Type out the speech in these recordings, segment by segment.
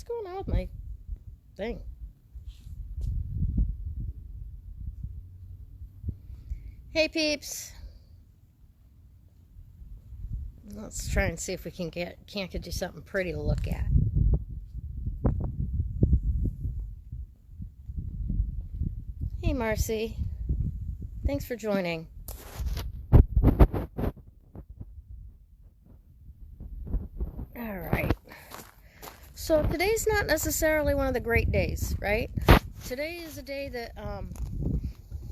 What's going on with my thing? Hey peeps. Let's try and see if we can't get you something pretty to look at. Hey Marcy. Thanks for joining. Alright. So today's not necessarily one of the great days, right? Today is a day that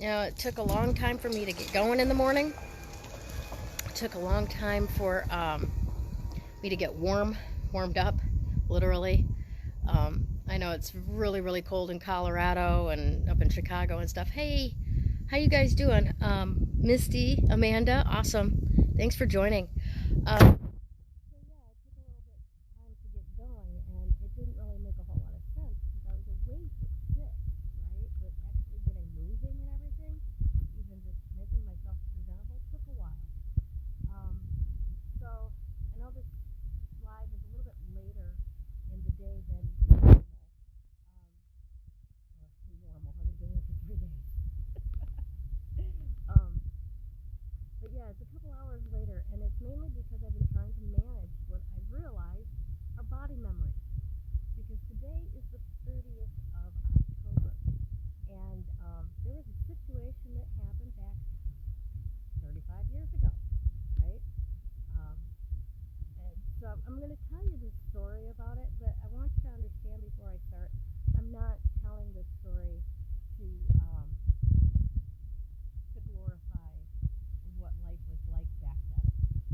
it took a long time for me to get going in the morning. It took a long time for me to get warmed up, literally. I know it's really, really cold in Colorado and up in Chicago and stuff. Hey, how you guys doing? Misty, Amanda, awesome. Thanks for joining. It's a couple hours later, and it's mainly because I've been trying to manage what I realized are body memories. Because today is the 30th of October, and there was a situation that happened back 35 years ago, right? And so I'm going to tell you this story about it, but I want you to understand before I start, I'm not telling this story to glorify what life was like back then.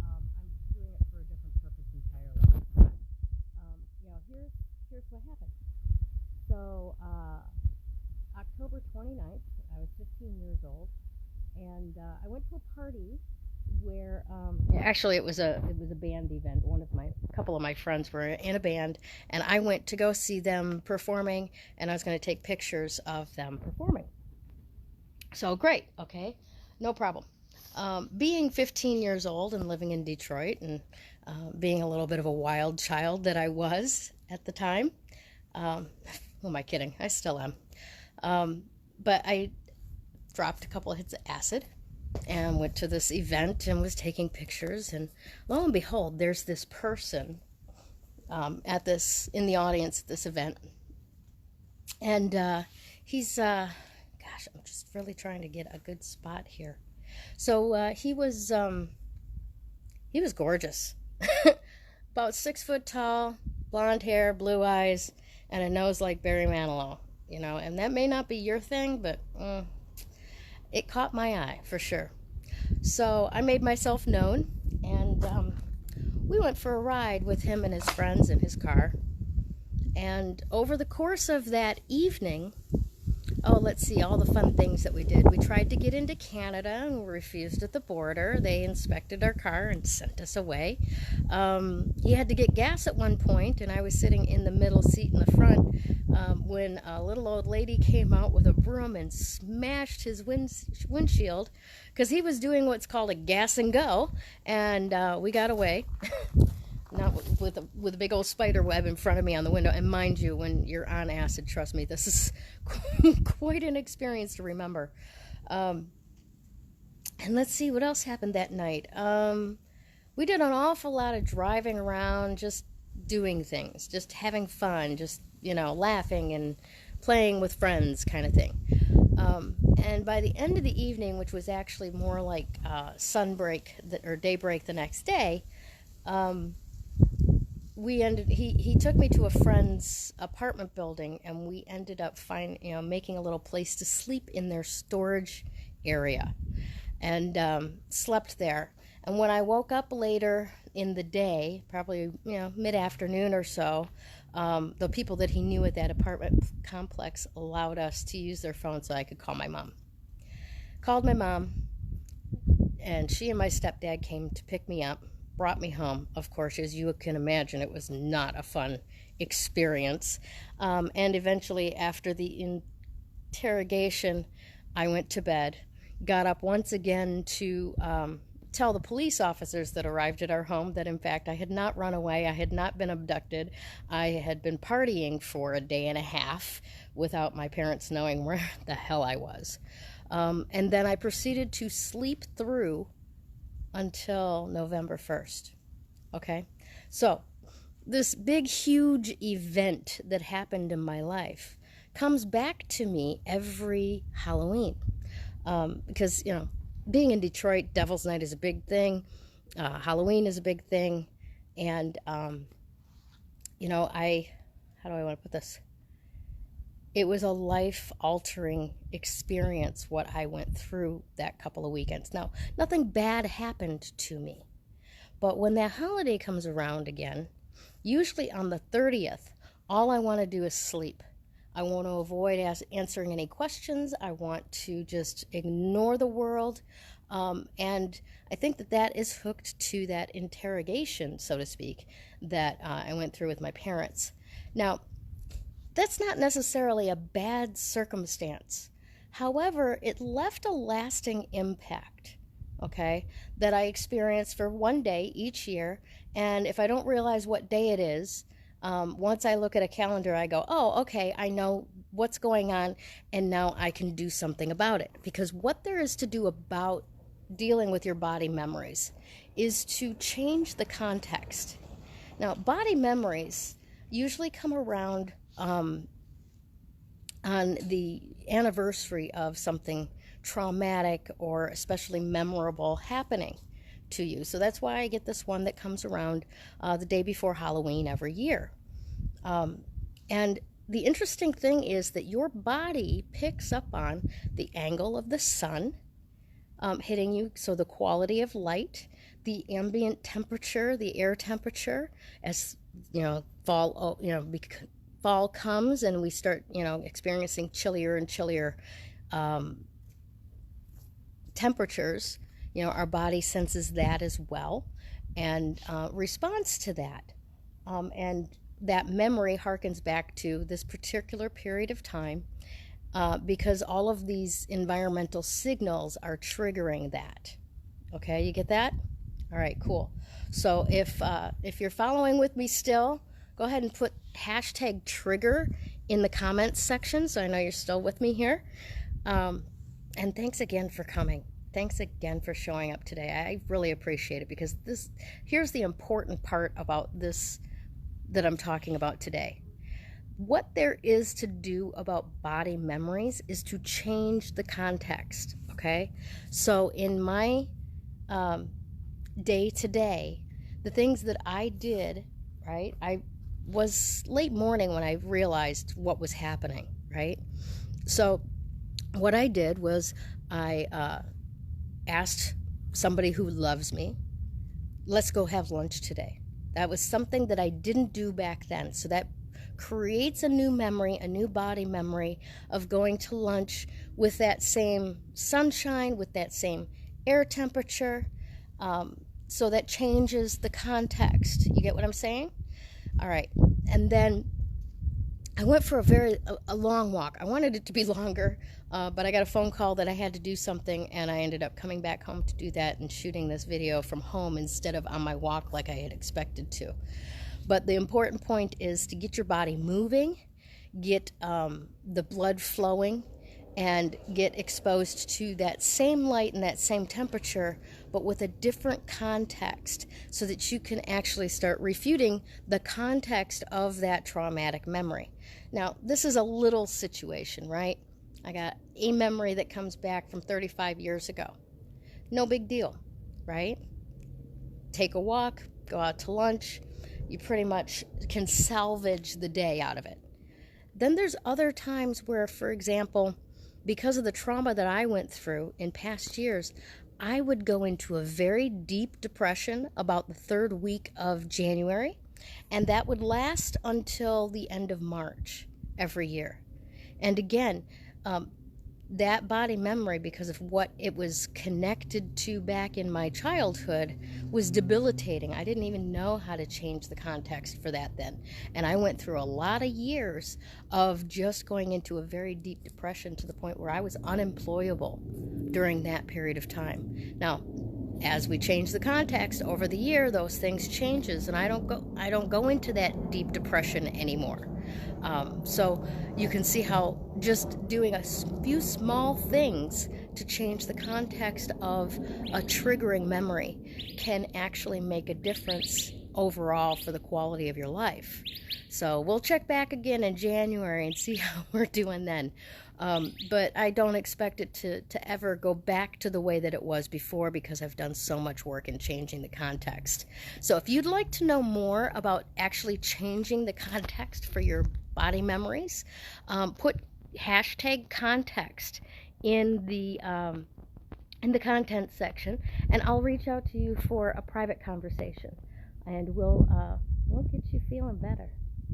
I'm doing it for a different purpose entirely. But, here's what happened. So, October 29th, I was 15 years old, and I went to a party where actually it was a band event. A couple of my friends were in a band, and I went to go see them performing, and I was going to take pictures of them performing. So great, okay, no problem. Being 15 years old and living in Detroit, and being a little bit of a wild child that I was at the time, who am I kidding? I still am. But I dropped a couple of hits of acid and went to this event and was taking pictures, and lo and behold, there's this person in the audience at this event, and he's gosh, I'm just really trying to get a good spot here. So he was gorgeous. About 6 foot tall, blonde hair, blue eyes, and a nose like Barry Manilow, and that may not be your thing, but it caught my eye for sure. So I made myself known, and we went for a ride with him and his friends in his car. And over the course of that evening, let's see, all the fun things that we did. We tried to get into Canada and we refused at the border. They inspected our car and sent us away. He had to get gas at one point, and I was sitting in the middle seat in the front when a little old lady came out with a broom and smashed his windshield because he was doing what's called a gas and go, and we got away. Not with a big old spider web in front of me on the window. And mind you, when you're on acid, trust me, this is quite an experience to remember. And let's see what else happened that night. We did an awful lot of driving around, just doing things, just having fun, just laughing and playing with friends, kind of thing. And by the end of the evening, which was actually more like sunbreak or daybreak the next day, he took me to a friend's apartment building, and we ended up making a little place to sleep in their storage area, and slept there. And when I woke up later in the day, probably mid-afternoon or so, the people that he knew at that apartment complex allowed us to use their phone so I could call my mom. Called my mom, and she and my stepdad came to pick me up, brought me home. Of course, as you can imagine, it was not a fun experience. And eventually, after the interrogation, I went to bed, got up once again to tell the police officers that arrived at our home that, in fact, I had not run away. I had not been abducted. I had been partying for a day and a half without my parents knowing where the hell I was. And then I proceeded to sleep through until November 1st. Okay? So, this big, huge event that happened in my life comes back to me every Halloween. Because, being in Detroit, Devil's Night is a big thing. Halloween is a big thing. And, how do I want to put this? It was a life-altering experience, what I went through that couple of weekends. Now, nothing bad happened to me. But when that holiday comes around again, usually on the 30th, all I want to do is sleep. I want to avoid answering any questions. I want to just ignore the world. And I think that is hooked to that interrogation, so to speak, that I went through with my parents. Now, that's not necessarily a bad circumstance. However, it left a lasting impact, okay, that I experienced for one day each year. And if I don't realize what day it is, once I look at a calendar, I go, oh, okay, I know what's going on, and now I can do something about it. Because what there is to do about dealing with your body memories is to change the context. Now, body memories usually come around on the anniversary of something traumatic or especially memorable happening to you. So that's why I get this one that comes around the day before Halloween every year. And the interesting thing is that your body picks up on the angle of the sun hitting you, so the quality of light, the ambient temperature, the air temperature, as fall comes and we start experiencing chillier and chillier temperatures. Our body senses that as well and responds to that. And that memory harkens back to this particular period of time because all of these environmental signals are triggering that. Okay, you get that? All right, cool. So if you're following with me still, go ahead and put hashtag trigger in the comments section so I know you're still with me here. And thanks again for coming. Thanks again for showing up today. I really appreciate it because here's the important part about this that I'm talking about today. What there is to do about body memories is to change the context, okay? So in my day-to-day, the things that I did, right? I was late morning when I realized what was happening, right? So what I did was I asked somebody who loves me, let's go have lunch today. That was something that I didn't do back then. So that creates a new memory, a new body memory of going to lunch with that same sunshine, with that same air temperature. So that changes the context. You get what I'm saying? All right. And then I went for a long walk. I wanted it to be longer, but I got a phone call that I had to do something, and I ended up coming back home to do that and shooting this video from home instead of on my walk like I had expected to. But the important point is to get your body moving, get the blood flowing, and get exposed to that same light and that same temperature, but with a different context so that you can actually start refuting the context of that traumatic memory. Now, this is a little situation, right? I got a memory that comes back from 35 years ago. No big deal, right? Take a walk, go out to lunch. You pretty much can salvage the day out of it. Then there's other times where, for example, because of the trauma that I went through in past years, I would go into a very deep depression about the third week of January, and that would last until the end of March every year. And again, that body memory, because of what it was connected to back in my childhood, was debilitating. I didn't even know how to change the context for that then. And I went through a lot of years of just going into a very deep depression to the point where I was unemployable during that period of time. Now, as we change the context over the year, those things changes, and I don't go into that deep depression anymore. So you can see how just doing a few small things to change the context of a triggering memory can actually make a difference overall for the quality of your life. So we'll check back again in January and see how we're doing then. But I don't expect it to ever go back to the way that it was before, because I've done so much work in changing the context. So if you'd like to know more about actually changing the context for your body memories, put hashtag context in the content section, and I'll reach out to you for a private conversation, and we'll get you feeling better.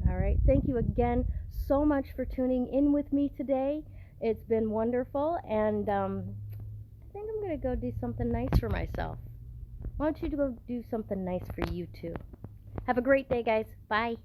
All right. Thank you again so much for tuning in with me today. It's been wonderful, and I think I'm going to go do something nice for myself. Why don't you go do something nice for you too? Have a great day, guys. Bye.